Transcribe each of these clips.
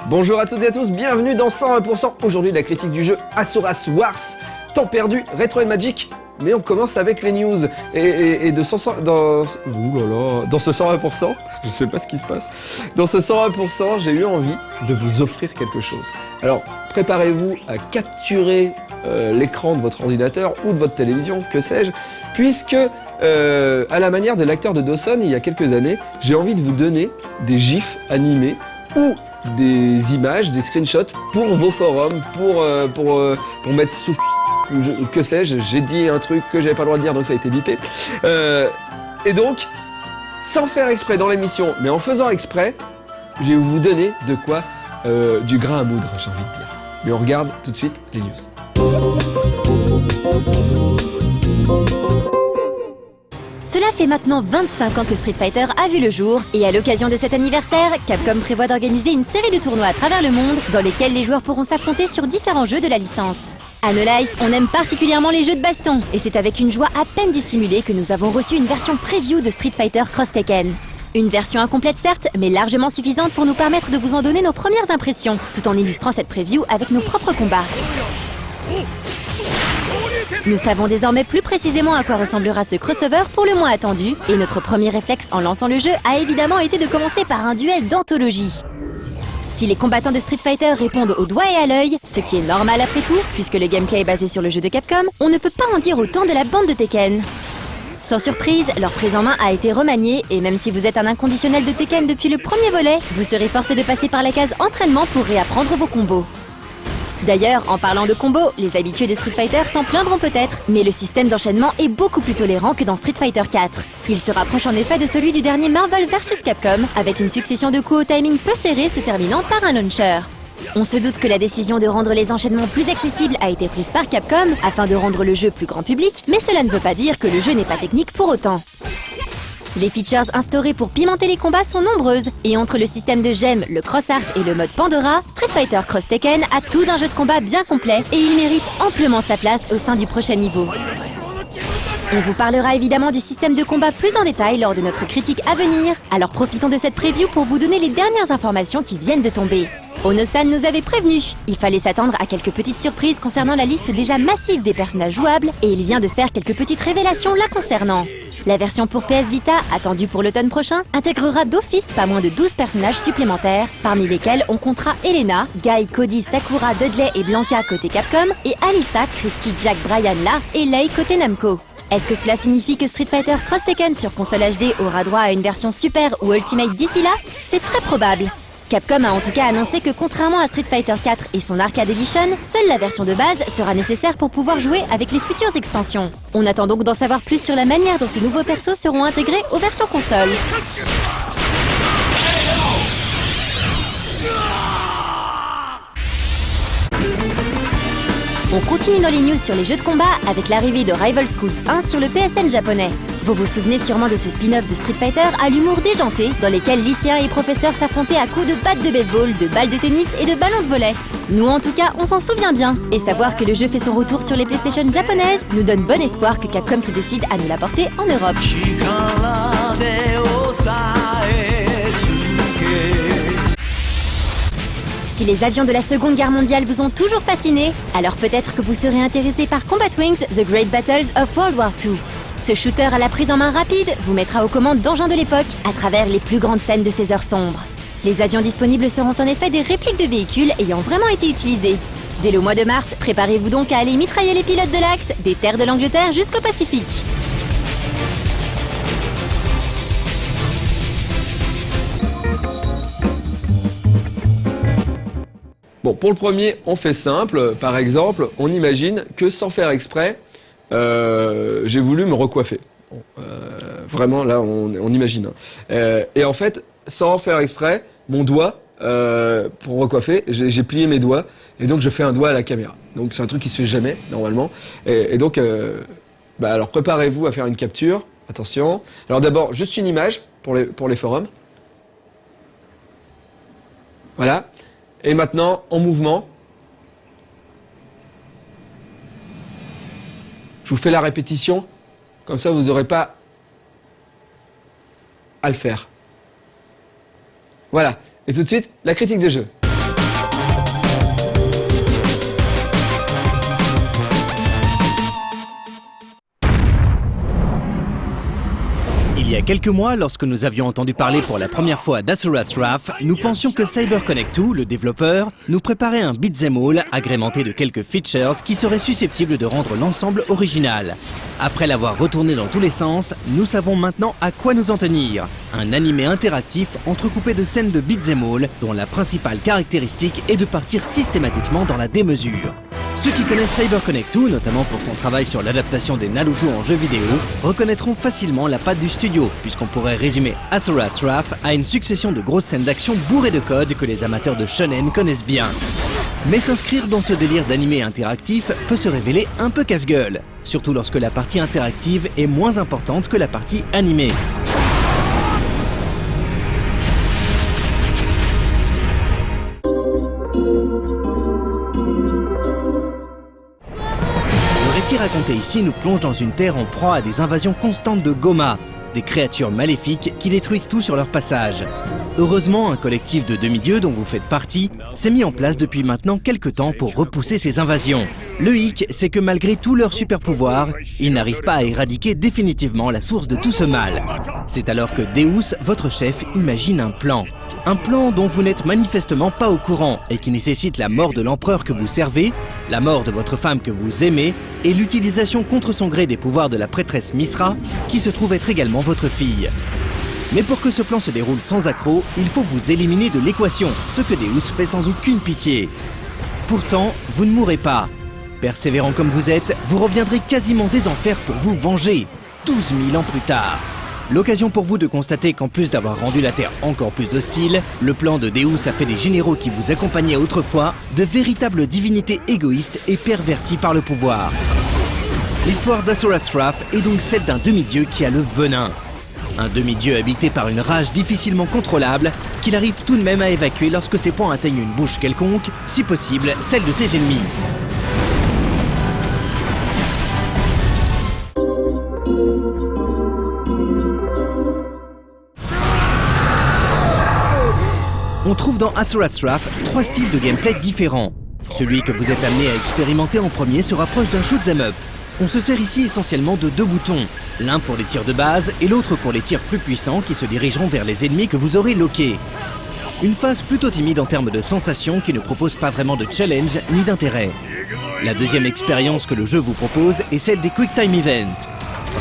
Bonjour à toutes et à tous, bienvenue dans 101%. Aujourd'hui la critique du jeu Asuras Wars, temps perdu, rétro et magic. Mais on commence avec les news. Et dans ce 101%, je sais pas ce qui se passe. Dans ce 101%, j'ai eu envie de vous offrir quelque chose. Alors préparez-vous à capturer l'écran de votre ordinateur ou de votre télévision, que sais-je, puisque à la manière de l'acteur de Dawson il y a quelques années, j'ai envie de vous donner des gifs animés ou des images, des screenshots pour vos forums, pour mettre sous que sais-je, j'ai dit un truc que j'avais pas le droit de dire donc ça a été bipé. Et donc, sans faire exprès dans l'émission, mais en faisant exprès, je vais vous donner de quoi du grain à moudre, j'ai envie de dire. Mais on regarde tout de suite les news. Cela fait maintenant 25 ans que Street Fighter a vu le jour, et à l'occasion de cet anniversaire, Capcom prévoit d'organiser une série de tournois à travers le monde, dans lesquels les joueurs pourront s'affronter sur différents jeux de la licence. À No Life, on aime particulièrement les jeux de baston, et c'est avec une joie à peine dissimulée que nous avons reçu une version preview de Street Fighter Cross Tekken. Une version incomplète certes, mais largement suffisante pour nous permettre de vous en donner nos premières impressions, tout en illustrant cette preview avec nos propres combats. Nous savons désormais plus précisément à quoi ressemblera ce crossover pour le moins attendu, et notre premier réflexe en lançant le jeu a évidemment été de commencer par un duel d'anthologie. Si les combattants de Street Fighter répondent au doigt et à l'œil, ce qui est normal après tout, puisque le gameplay est basé sur le jeu de Capcom, on ne peut pas en dire autant de la bande de Tekken. Sans surprise, leur prise en main a été remaniée, et même si vous êtes un inconditionnel de Tekken depuis le premier volet, vous serez forcé de passer par la case entraînement pour réapprendre vos combos. D'ailleurs, en parlant de combos, les habitués de Street Fighter s'en plaindront peut-être, mais le système d'enchaînement est beaucoup plus tolérant que dans Street Fighter 4. Il se rapproche en effet de celui du dernier Marvel vs Capcom, avec une succession de coups au timing peu serré se terminant par un launcher. On se doute que la décision de rendre les enchaînements plus accessibles a été prise par Capcom, afin de rendre le jeu plus grand public, mais cela ne veut pas dire que le jeu n'est pas technique pour autant. Les features instaurées pour pimenter les combats sont nombreuses, et entre le système de gemmes, le cross-art et le mode Pandora, Street Fighter Cross Tekken a tout d'un jeu de combat bien complet, et il mérite amplement sa place au sein du prochain niveau. On vous parlera évidemment du système de combat plus en détail lors de notre critique à venir, alors profitons de cette preview pour vous donner les dernières informations qui viennent de tomber. Ono-san nous avait prévenu, il fallait s'attendre à quelques petites surprises concernant la liste déjà massive des personnages jouables, et il vient de faire quelques petites révélations la concernant. La version pour PS Vita, attendue pour l'automne prochain, intégrera d'office pas moins de 12 personnages supplémentaires, parmi lesquels on comptera Elena, Guy, Cody, Sakura, Dudley et Blanca côté Capcom, et Alissa, Christy, Jack, Brian, Lars et Lei côté Namco. Est-ce que cela signifie que Street Fighter Cross Tekken sur console HD aura droit à une version Super ou Ultimate d'ici là? C'est très probable. Capcom a en tout cas annoncé que contrairement à Street Fighter 4 et son Arcade Edition, seule la version de base sera nécessaire pour pouvoir jouer avec les futures extensions. On attend donc d'en savoir plus sur la manière dont ces nouveaux persos seront intégrés aux versions console. On continue dans les news sur les jeux de combat avec l'arrivée de Rival Schools 1 sur le PSN japonais. Vous vous souvenez sûrement de ce spin-off de Street Fighter à l'humour déjanté, dans lesquels lycéens et professeurs s'affrontaient à coups de battes de baseball, de balles de tennis et de ballons de volley. Nous en tout cas, on s'en souvient bien. Et savoir que le jeu fait son retour sur les PlayStation japonaises nous donne bon espoir que Capcom se décide à nous l'apporter en Europe. Si les avions de la Seconde Guerre mondiale vous ont toujours fasciné, alors peut-être que vous serez intéressé par Combat Wings The Great Battles of World War II. Ce shooter à la prise en main rapide vous mettra aux commandes d'engins de l'époque à travers les plus grandes scènes de ces heures sombres. Les avions disponibles seront en effet des répliques de véhicules ayant vraiment été utilisés. Dès le mois de mars, préparez-vous donc à aller mitrailler les pilotes de l'Axe, des terres de l'Angleterre jusqu'au Pacifique. Bon, pour le premier, on fait simple. Par exemple, on imagine que sans faire exprès, j'ai voulu me recoiffer. Bon, vraiment, là, on imagine. Et en fait, sans faire exprès, mon doigt, pour recoiffer, j'ai plié mes doigts, et donc je fais un doigt à la caméra. Donc c'est un truc qui se fait jamais, normalement. Et donc, alors préparez-vous à faire une capture. Attention. Alors d'abord, juste une image pour les forums. Voilà. Et maintenant, en mouvement. Je vous fais la répétition. Comme ça, vous n'aurez pas à le faire. Voilà. Et tout de suite, la critique de jeu. Il y a quelques mois, lorsque nous avions entendu parler pour la première fois d'Asura's Wrath, nous pensions que CyberConnect 2, le développeur, nous préparait un beat'em all agrémenté de quelques features qui seraient susceptibles de rendre l'ensemble original. Après l'avoir retourné dans tous les sens, nous savons maintenant à quoi nous en tenir. Un animé interactif entrecoupé de scènes de beat'em all dont la principale caractéristique est de partir systématiquement dans la démesure. Ceux qui connaissent CyberConnect 2, notamment pour son travail sur l'adaptation des Naruto en jeu vidéo, reconnaîtront facilement la patte du studio, puisqu'on pourrait résumer Asura's Wrath à une succession de grosses scènes d'action bourrées de codes que les amateurs de shonen connaissent bien. Mais s'inscrire dans ce délire d'animé interactif peut se révéler un peu casse-gueule, surtout lorsque la partie interactive est moins importante que la partie animée. Le récit raconté ici nous plonge dans une terre en proie à des invasions constantes de Goma, des créatures maléfiques qui détruisent tout sur leur passage. Heureusement, un collectif de demi-dieux dont vous faites partie s'est mis en place depuis maintenant quelques temps pour repousser ces invasions. Le hic, c'est que malgré tous leurs super pouvoirs, ils n'arrivent pas à éradiquer définitivement la source de tout ce mal. C'est alors que Deus, votre chef, imagine un plan. Un plan dont vous n'êtes manifestement pas au courant et qui nécessite la mort de l'empereur que vous servez, la mort de votre femme que vous aimez et l'utilisation contre son gré des pouvoirs de la prêtresse Misra, qui se trouve être également votre fille. Mais pour que ce plan se déroule sans accroc, il faut vous éliminer de l'équation, ce que Deus fait sans aucune pitié. Pourtant, vous ne mourrez pas. Persévérant comme vous êtes, vous reviendrez quasiment des enfers pour vous venger, 12 000 ans plus tard. L'occasion pour vous de constater qu'en plus d'avoir rendu la Terre encore plus hostile, le plan de Deus a fait des généraux qui vous accompagnaient autrefois de véritables divinités égoïstes et perverties par le pouvoir. L'histoire d'Asura's Wrath est donc celle d'un demi-dieu qui a le venin. Un demi-dieu habité par une rage difficilement contrôlable qu'il arrive tout de même à évacuer lorsque ses poings atteignent une bouche quelconque, si possible celle de ses ennemis. On trouve dans Asura's Wrath 3 styles de gameplay différents. Celui que vous êtes amené à expérimenter en premier se rapproche d'un shoot'em up. On se sert ici essentiellement de 2 boutons, l'un pour les tirs de base et l'autre pour les tirs plus puissants qui se dirigeront vers les ennemis que vous aurez loqués. Une phase plutôt timide en termes de sensations qui ne propose pas vraiment de challenge ni d'intérêt. La deuxième expérience que le jeu vous propose est celle des Quick Time Events.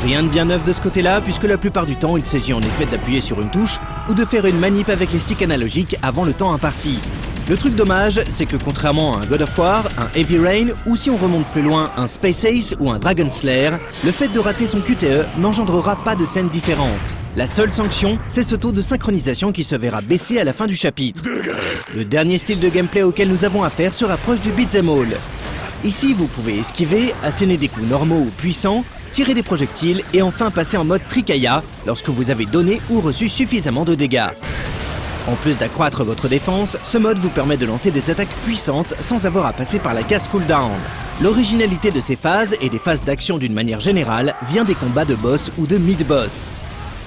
Rien de bien neuf de ce côté-là, puisque la plupart du temps, il s'agit en effet d'appuyer sur une touche ou de faire une manip avec les sticks analogiques avant le temps imparti. Le truc dommage, c'est que contrairement à un God of War, un Heavy Rain, ou si on remonte plus loin, un Space Ace ou un Dragon Slayer, le fait de rater son QTE n'engendrera pas de scènes différentes. La seule sanction, c'est ce taux de synchronisation qui se verra baisser à la fin du chapitre. Le dernier style de gameplay auquel nous avons affaire se rapproche du beat'em all. Ici, vous pouvez esquiver, asséner des coups normaux ou puissants, tirer des projectiles et enfin passer en mode Trikaya lorsque vous avez donné ou reçu suffisamment de dégâts. En plus d'accroître votre défense, ce mode vous permet de lancer des attaques puissantes sans avoir à passer par la case cooldown. L'originalité de ces phases et des phases d'action d'une manière générale vient des combats de boss ou de mid-boss.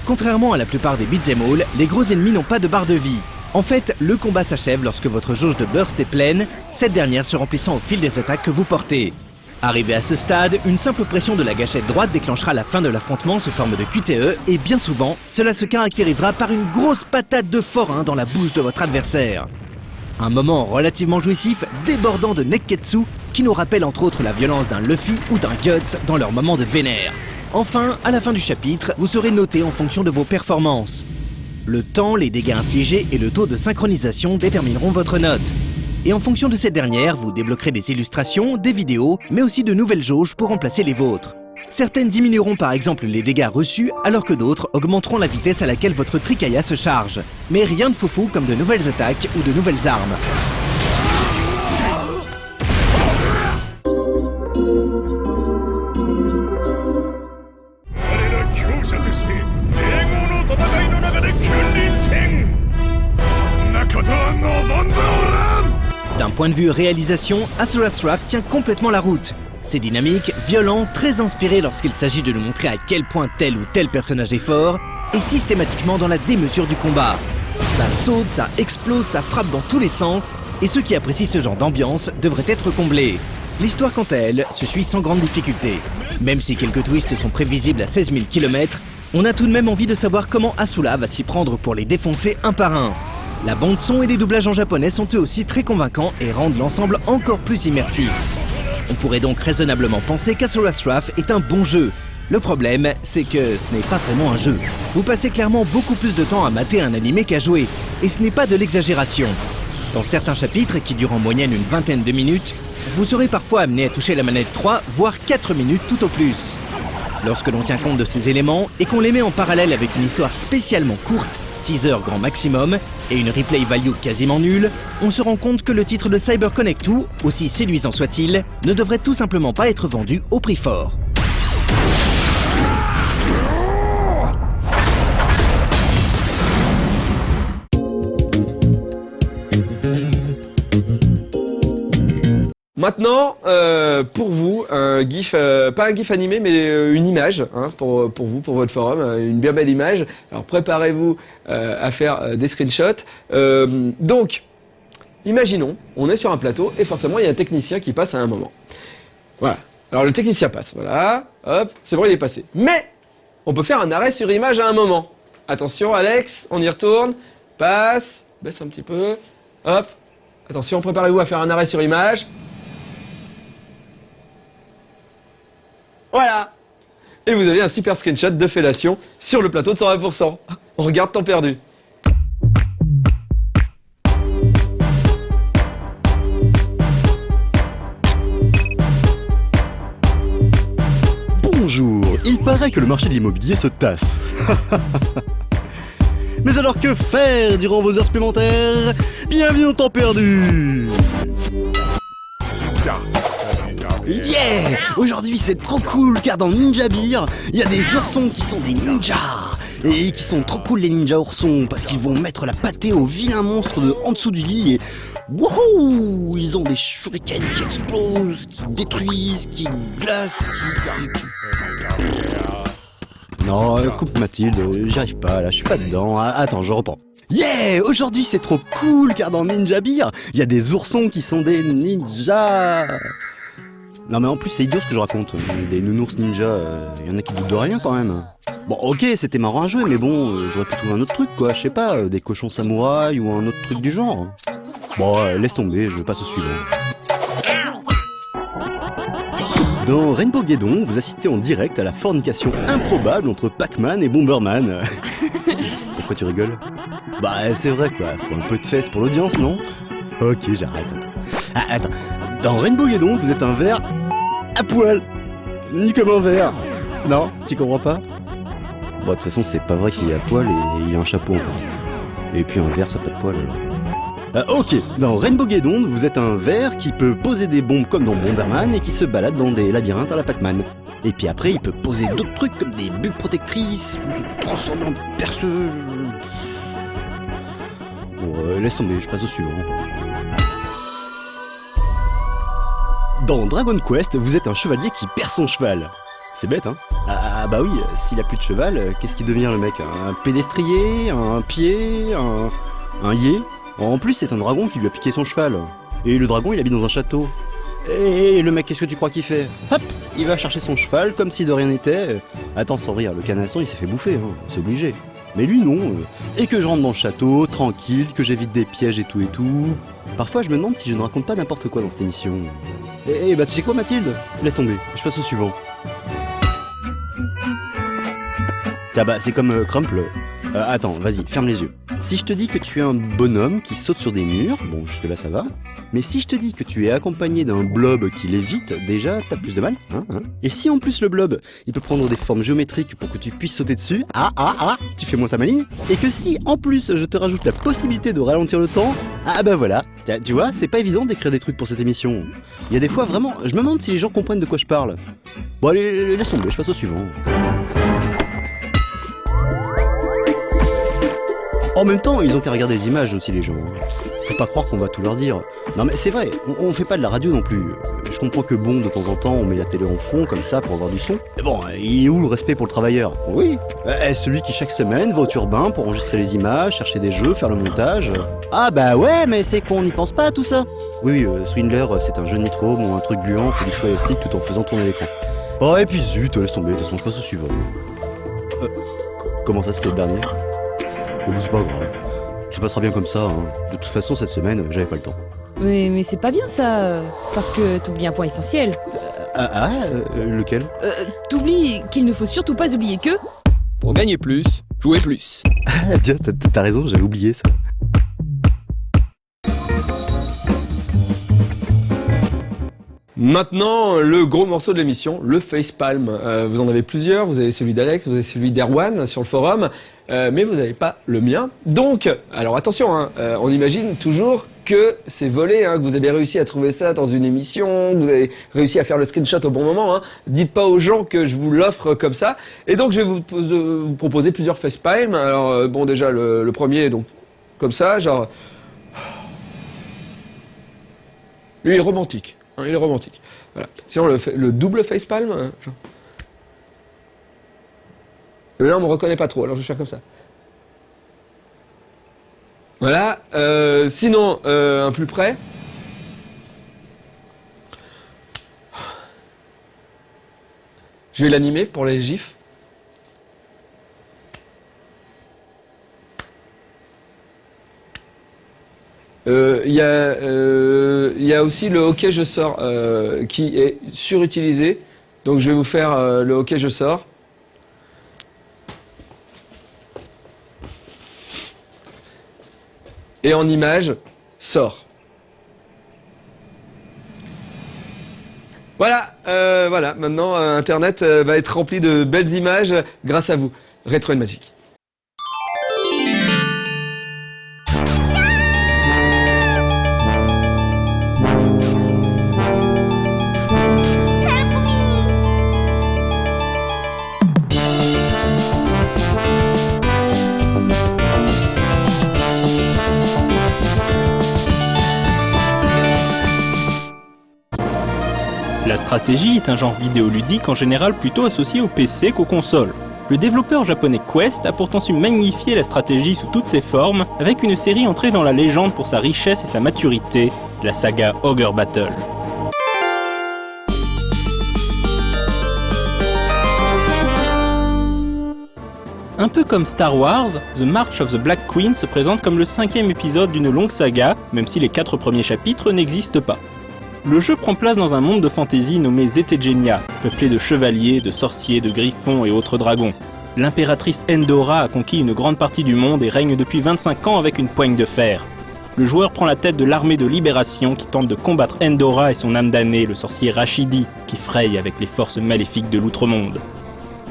Contrairement à la plupart des beat'em all, les gros ennemis n'ont pas de barre de vie. En fait, le combat s'achève lorsque votre jauge de burst est pleine, cette dernière se remplissant au fil des attaques que vous portez. Arrivé à ce stade, une simple pression de la gâchette droite déclenchera la fin de l'affrontement sous forme de QTE et bien souvent, cela se caractérisera par une grosse patate de forain dans la bouche de votre adversaire. Un moment relativement jouissif, débordant de Nekketsu, qui nous rappelle entre autres la violence d'un Luffy ou d'un Guts dans leur moment de vénère. Enfin, à la fin du chapitre, vous serez noté en fonction de vos performances. Le temps, les dégâts infligés et le taux de synchronisation détermineront votre note. Et en fonction de cette dernière, vous débloquerez des illustrations, des vidéos, mais aussi de nouvelles jauges pour remplacer les vôtres. Certaines diminueront par exemple les dégâts reçus, alors que d'autres augmenteront la vitesse à laquelle votre Trikaya se charge. Mais rien de foufou comme de nouvelles attaques ou de nouvelles armes. point de vue réalisation, Asura's Wrath tient complètement la route. C'est dynamique, violent, très inspiré lorsqu'il s'agit de nous montrer à quel point tel ou tel personnage est fort, et systématiquement dans la démesure du combat. Ça saute, ça explose, ça frappe dans tous les sens, et ceux qui apprécient ce genre d'ambiance devraient être comblés. L'histoire quant à elle se suit sans grande difficulté. Même si quelques twists sont prévisibles à 16 000 km, on a tout de même envie de savoir comment Asula va s'y prendre pour les défoncer un par un. La bande son et les doublages en japonais sont eux aussi très convaincants et rendent l'ensemble encore plus immersif. On pourrait donc raisonnablement penser qu'Asura's Wrath est un bon jeu. Le problème, c'est que ce n'est pas vraiment un jeu. Vous passez clairement beaucoup plus de temps à mater un animé qu'à jouer, et ce n'est pas de l'exagération. Dans certains chapitres, qui durent en moyenne une vingtaine de minutes, vous serez parfois amené à toucher la manette 3, voire 4 minutes tout au plus. Lorsque l'on tient compte de ces éléments, et qu'on les met en parallèle avec une histoire spécialement courte, 6 heures grand maximum, et une replay value quasiment nulle, on se rend compte que le titre de CyberConnect 2, aussi séduisant soit-il, ne devrait tout simplement pas être vendu au prix fort. Maintenant, pour vous, un GIF, pas un GIF animé, mais une image, hein, pour vous, pour votre forum, une bien belle image. Alors préparez-vous à faire des screenshots. Donc, imaginons, on est sur un plateau et forcément il y a un technicien qui passe à un moment. Voilà. Alors le technicien passe, voilà, hop, c'est bon, il est passé. Mais, on peut faire un arrêt sur image à un moment. Attention Alex, on y retourne, passe, baisse un petit peu, hop, attention, préparez-vous à faire un arrêt sur image. Voilà. Et vous avez un super screenshot de fellation sur le plateau de 120%. On regarde temps perdu. Bonjour, il paraît que le marché de l'immobilier se tasse. Mais alors que faire durant vos heures supplémentaires? Bienvenue au temps perdu. Yeah! Aujourd'hui c'est trop cool car dans Ninja Beer, il y a des oursons qui sont des ninjas. Et qui sont trop cool les ninjas oursons parce qu'ils vont mettre la pâtée aux vilains monstres de en dessous du lit et wouhou! Ils ont des shurikens qui explosent, qui détruisent, qui glacent, Non, coupe Mathilde, j'y arrive pas là, je suis pas dedans. Attends, je reprends. Yeah! Aujourd'hui c'est trop cool car dans Ninja Beer, il y a des oursons qui sont des ninjas. Non mais en plus c'est idiot ce que je raconte, des nounours ninja, y en a qui doutent de rien quand même. Bon ok c'était marrant à jouer mais bon, j'aurais pu trouver un autre truc quoi, je sais pas, des cochons samouraïs ou un autre truc du genre. Bon laisse tomber, je passe au suivant. Dans Rainbow Guédon, vous assistez en direct à la fornication improbable entre Pac-Man et Bomberman. Pourquoi tu rigoles? Bah c'est vrai quoi, faut un peu de fesses pour l'audience non? Ok j'arrête, attends. Dans Rainbow Guédon, vous êtes un ver à poil, ni comme un ver. Non, tu comprends pas? Bon, de toute façon, c'est pas vrai qu'il est à poil et il a un chapeau en fait. Et puis un ver, ça n'a pas de poil alors. Ok, dans Rainbow Guédon, vous êtes un ver qui peut poser des bombes comme dans Bomberman et qui se balade dans des labyrinthes à la Pac-Man. Et puis après, il peut poser d'autres trucs comme des bulles protectrices, ou se transformer en perceuse. Bon, laisse tomber, je passe au suivant. Dans Dragon Quest, vous êtes un chevalier qui perd son cheval. C'est bête, hein? Ah bah oui, s'il a plus de cheval, qu'est-ce qu'il devient le mec? Un pédestrier? Un pied? Un yé? En plus, c'est un dragon qui lui a piqué son cheval. Et le dragon, il habite dans un château. Et le mec, qu'est-ce que tu crois qu'il fait? Hop! Il va chercher son cheval comme si de rien n'était. Attends, sans rire, le canasson, il s'est fait bouffer, hein. C'est obligé. Mais lui, non. Et que je rentre dans le château, tranquille, que j'évite des pièges et tout. Parfois, je me demande si je ne raconte pas n'importe quoi dans cette émission. Et bah, tu sais quoi, Mathilde? Laisse tomber, je passe au suivant. Tiens, bah, c'est comme Crumple. Attends, vas-y, ferme les yeux. Si je te dis que tu es un bonhomme qui saute sur des murs, bon, jusque-là, ça va. Mais si je te dis que tu es accompagné d'un blob qui lévite, déjà, t'as plus de mal, hein. Et si en plus le blob, il peut prendre des formes géométriques pour que tu puisses sauter dessus, tu fais moins ta maline. Et que si en plus je te rajoute la possibilité de ralentir le temps, bah voilà. Tu vois, c'est pas évident d'écrire des trucs pour cette émission. Il y a des fois, vraiment, je me demande si les gens comprennent de quoi je parle. Bon allez, laisse tomber, je passe au suivant. En même temps, ils ont qu'à regarder les images aussi, les gens. Faut pas croire qu'on va tout leur dire. Non mais c'est vrai, on fait pas de la radio non plus. Je comprends que bon, de temps en temps, on met la télé en fond, comme ça, pour avoir du son. Mais bon, il est où le respect pour le travailleur? Oui, celui qui chaque semaine va au turbin pour enregistrer les images, chercher des jeux, faire le montage. Ah bah ouais, mais c'est qu'on n'y pense pas à tout ça. Oui, Swindler, c'est un jeu nitrome ou un truc gluant, fait du saut élastique tout en faisant tourner l'écran. Oh, et puis zut, laisse tomber, de toute façon, je passe au suivant. Comment ça, c'était le dernier? Oh, c'est pas grave. Ça passera bien comme ça, hein. De toute façon, cette semaine, j'avais pas le temps. Mais c'est pas bien ça, parce que t'oublies un point essentiel. Lequel? T'oublies qu'il ne faut surtout pas oublier que... Pour gagner plus, jouer plus. Ah, tiens, t'as raison, j'avais oublié ça. Maintenant, le gros morceau de l'émission, le facepalm. Vous en avez plusieurs, vous avez celui d'Alex, vous avez celui d'Erwan sur le forum, mais vous n'avez pas le mien. Donc, alors attention, hein, on imagine toujours que c'est volé, hein, que vous avez réussi à trouver ça dans une émission, que vous avez réussi à faire le screenshot au bon moment. Hein. Dites pas aux gens que je vous l'offre comme ça. Et donc, je vais vous proposer plusieurs facepalm. Alors, bon, déjà, le premier, donc, comme ça, genre... Lui, il est romantique. Il est romantique. Voilà. Sinon, le double facepalm. Genre... Là, on me reconnaît pas trop, alors je vais faire comme ça. Voilà. Sinon, un plus près. Je vais l'animer pour les gifs. Il y a aussi le hockey je sors qui est surutilisé. Donc je vais vous faire le hockey je sors. Et en image, sort. Voilà, voilà. Maintenant, Internet va être rempli de belles images grâce à vous. Retro Magic. La stratégie est un genre vidéoludique en général plutôt associé au PC qu'aux consoles. Le développeur japonais Quest a pourtant su magnifier la stratégie sous toutes ses formes, avec une série entrée dans la légende pour sa richesse et sa maturité, la saga Ogre Battle. Un peu comme Star Wars, The March of the Black Queen se présente comme le 5e épisode d'une longue saga, même si les 4 premiers chapitres n'existent pas. Le jeu prend place dans un monde de fantasy nommé Zetegenia, peuplé de chevaliers, de sorciers, de griffons et autres dragons. L'impératrice Endora a conquis une grande partie du monde et règne depuis 25 ans avec une poigne de fer. Le joueur prend la tête de l'armée de libération qui tente de combattre Endora et son âme damnée, le sorcier Rashidi, qui fraye avec les forces maléfiques de l'outre-monde.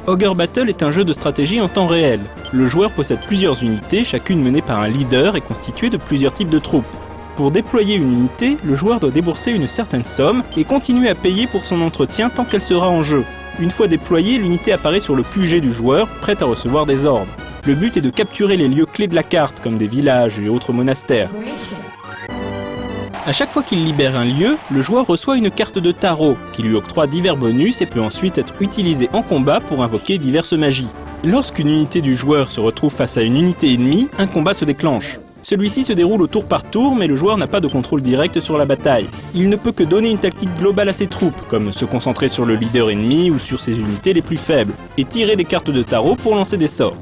Ogre Battle est un jeu de stratégie en temps réel. Le joueur possède plusieurs unités, chacune menée par un leader et constituée de plusieurs types de troupes. Pour déployer une unité, le joueur doit débourser une certaine somme et continuer à payer pour son entretien tant qu'elle sera en jeu. Une fois déployée, l'unité apparaît sur le QG du joueur, prête à recevoir des ordres. Le but est de capturer les lieux clés de la carte, comme des villages et autres monastères. À chaque fois qu'il libère un lieu, le joueur reçoit une carte de tarot, qui lui octroie divers bonus et peut ensuite être utilisée en combat pour invoquer diverses magies. Lorsqu'une unité du joueur se retrouve face à une unité ennemie, un combat se déclenche. Celui-ci se déroule au tour par tour, mais le joueur n'a pas de contrôle direct sur la bataille. Il ne peut que donner une tactique globale à ses troupes, comme se concentrer sur le leader ennemi ou sur ses unités les plus faibles, et tirer des cartes de tarot pour lancer des sorts.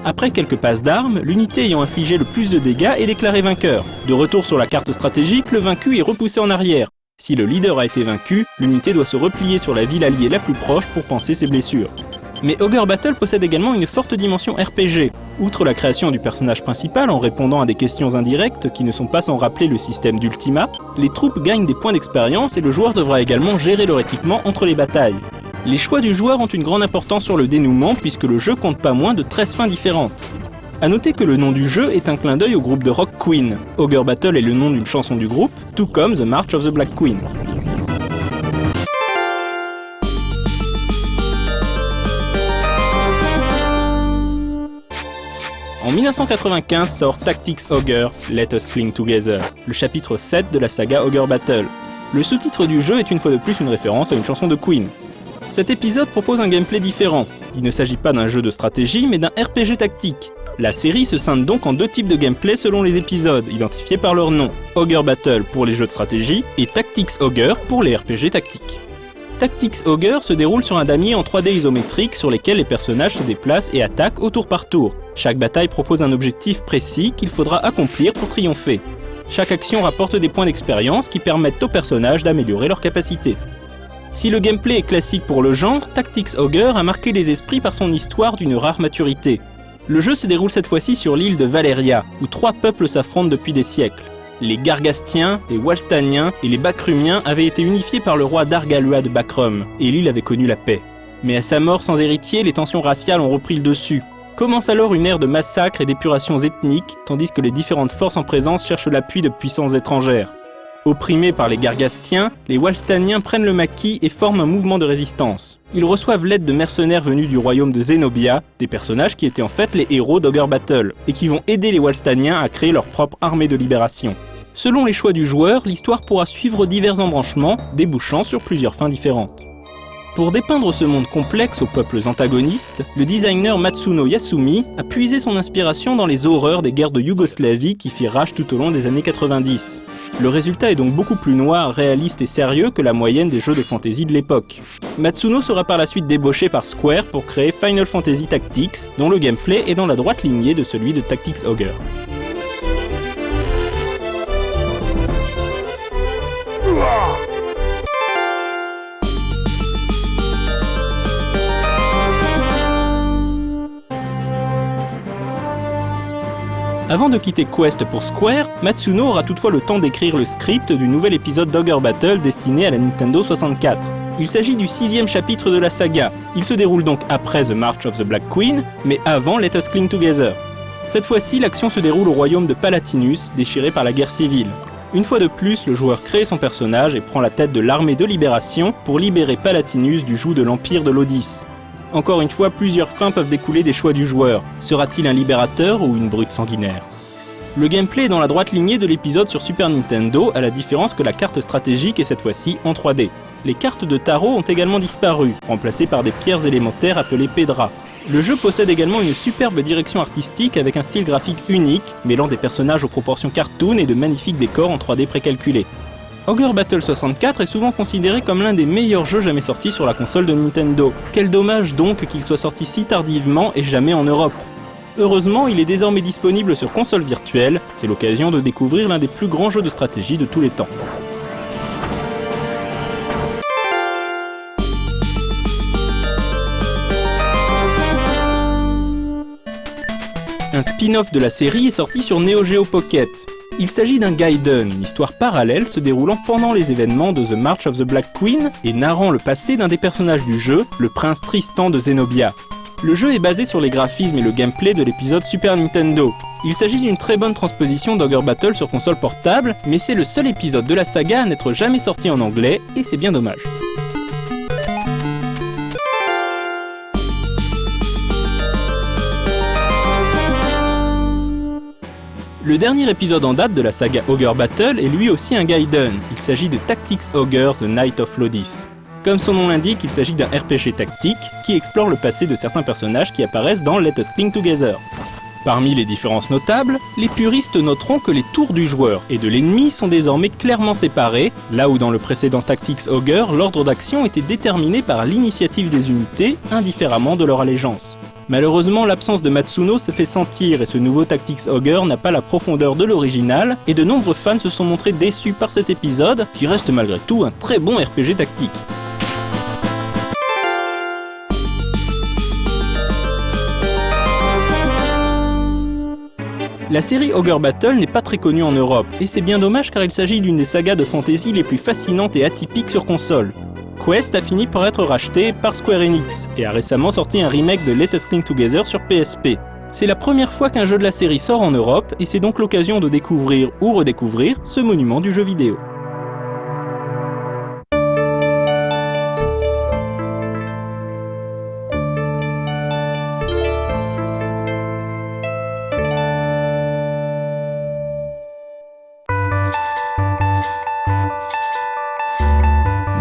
Après quelques passes d'armes, l'unité ayant infligé le plus de dégâts est déclarée vainqueur. De retour sur la carte stratégique, le vaincu est repoussé en arrière. Si le leader a été vaincu, l'unité doit se replier sur la ville alliée la plus proche pour panser ses blessures. Mais Ogre Battle possède également une forte dimension RPG. Outre la création du personnage principal en répondant à des questions indirectes qui ne sont pas sans rappeler le système d'Ultima, les troupes gagnent des points d'expérience et le joueur devra également gérer leur équipement entre les batailles. Les choix du joueur ont une grande importance sur le dénouement puisque le jeu compte pas moins de 13 fins différentes. A noter que le nom du jeu est un clin d'œil au groupe de rock Queen. Ogre Battle est le nom d'une chanson du groupe, tout comme The March of the Black Queen. En 1995 sort Tactics Ogre, Let Us Cling Together, le chapitre 7 de la saga Ogre Battle. Le sous-titre du jeu est une fois de plus une référence à une chanson de Queen. Cet épisode propose un gameplay différent. Il ne s'agit pas d'un jeu de stratégie, mais d'un RPG tactique. La série se scinde donc en 2 types de gameplay selon les épisodes, identifiés par leur nom. Ogre Battle pour les jeux de stratégie et Tactics Ogre pour les RPG tactiques. Tactics Ogre se déroule sur un damier en 3D isométrique sur lesquels les personnages se déplacent et attaquent au tour par tour. Chaque bataille propose un objectif précis qu'il faudra accomplir pour triompher. Chaque action rapporte des points d'expérience qui permettent aux personnages d'améliorer leurs capacités. Si le gameplay est classique pour le genre, Tactics Ogre a marqué les esprits par son histoire d'une rare maturité. Le jeu se déroule cette fois-ci sur l'île de Valéria, où 3 peuples s'affrontent depuis des siècles. Les Gargastiens, les Walstaniens et les Bacrumiens avaient été unifiés par le roi Dargalua de Bacrum, et l'île avait connu la paix. Mais à sa mort sans héritier, les tensions raciales ont repris le dessus. Commence alors une ère de massacres et d'épurations ethniques, tandis que les différentes forces en présence cherchent l'appui de puissances étrangères. Opprimés par les Gargastiens, les Walstaniens prennent le maquis et forment un mouvement de résistance. Ils reçoivent l'aide de mercenaires venus du royaume de Zenobia, des personnages qui étaient en fait les héros d'Ogre Battle, et qui vont aider les Walstaniens à créer leur propre armée de libération. Selon les choix du joueur, l'histoire pourra suivre divers embranchements, débouchant sur plusieurs fins différentes. Pour dépeindre ce monde complexe aux peuples antagonistes, le designer Matsuno Yasumi a puisé son inspiration dans les horreurs des guerres de Yougoslavie qui firent rage tout au long des années 90. Le résultat est donc beaucoup plus noir, réaliste et sérieux que la moyenne des jeux de fantasy de l'époque. Matsuno sera par la suite débauché par Square pour créer Final Fantasy Tactics, dont le gameplay est dans la droite lignée de celui de Tactics Ogre. Avant de quitter Quest pour Square, Matsuno aura toutefois le temps d'écrire le script du nouvel épisode d'Ogre Battle destiné à la Nintendo 64. Il s'agit du 6e chapitre de la saga. Il se déroule donc après The March of the Black Queen, mais avant Let Us Cling Together. Cette fois-ci, l'action se déroule au royaume de Palatinus, déchiré par la guerre civile. Une fois de plus, le joueur crée son personnage et prend la tête de l'armée de libération pour libérer Palatinus du joug de l'empire de l'Odysse. Encore une fois, plusieurs fins peuvent découler des choix du joueur. Sera-t-il un libérateur ou une brute sanguinaire ? Le gameplay est dans la droite lignée de l'épisode sur Super Nintendo, à la différence que la carte stratégique est cette fois-ci en 3D. Les cartes de tarot ont également disparu, remplacées par des pierres élémentaires appelées Pedra. Le jeu possède également une superbe direction artistique avec un style graphique unique, mêlant des personnages aux proportions cartoon et de magnifiques décors en 3D précalculés. Ogre Battle 64 est souvent considéré comme l'un des meilleurs jeux jamais sortis sur la console de Nintendo. Quel dommage donc qu'il soit sorti si tardivement et jamais en Europe. Heureusement, il est désormais disponible sur console virtuelle, c'est l'occasion de découvrir l'un des plus grands jeux de stratégie de tous les temps. Un spin-off de la série est sorti sur Neo Geo Pocket. Il s'agit d'un Gaiden, une histoire parallèle se déroulant pendant les événements de The March of the Black Queen et narrant le passé d'un des personnages du jeu, le prince Tristan de Zenobia. Le jeu est basé sur les graphismes et le gameplay de l'épisode Super Nintendo. Il s'agit d'une très bonne transposition d'Ogre Battle sur console portable, mais c'est le seul épisode de la saga à n'être jamais sorti en anglais, et c'est bien dommage. Le dernier épisode en date de la saga Ogre Battle est lui aussi un Gaiden. Il s'agit de Tactics Ogre The Night of Lodis. Comme son nom l'indique, il s'agit d'un RPG tactique qui explore le passé de certains personnages qui apparaissent dans Let Us Cling Together. Parmi les différences notables, les puristes noteront que les tours du joueur et de l'ennemi sont désormais clairement séparés, là où dans le précédent Tactics Ogre, l'ordre d'action était déterminé par l'initiative des unités, indifféremment de leur allégeance. Malheureusement, l'absence de Matsuno se fait sentir et ce nouveau Tactics Ogre n'a pas la profondeur de l'original et de nombreux fans se sont montrés déçus par cet épisode qui reste malgré tout un très bon RPG tactique. La série Ogre Battle n'est pas très connue en Europe et c'est bien dommage car il s'agit d'une des sagas de fantasy les plus fascinantes et atypiques sur console. Quest a fini par être racheté par Square Enix et a récemment sorti un remake de Let Us Cling Together sur PSP. C'est la première fois qu'un jeu de la série sort en Europe et c'est donc l'occasion de découvrir ou redécouvrir ce monument du jeu vidéo.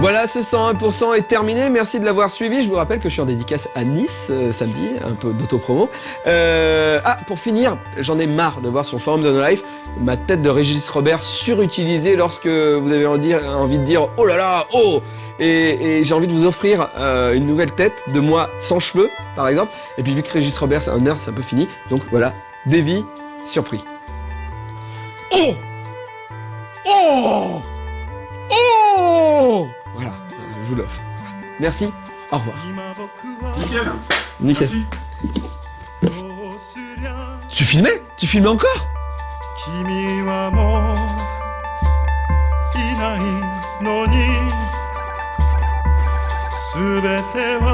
Voilà, ce 101% est terminé. Merci de l'avoir suivi. Je vous rappelle que je suis en dédicace à Nice samedi, un peu d'autopromo. Pour finir, j'en ai marre de voir sur le forum de No Life ma tête de Régis Robert surutilisée lorsque vous avez envie de dire oh là là, oh. Et j'ai envie de vous offrir une nouvelle tête de moi sans cheveux, par exemple. Et puis vu que Régis Robert c'est un nerd, c'est un peu fini. Donc voilà, Davy, surpris. Oh, oh, oh. Voilà, je vous l'offre. Merci, au revoir. Nickel. Nickel. Merci. Tu filmais? Tu filmais encore? 君はもういないのに全ては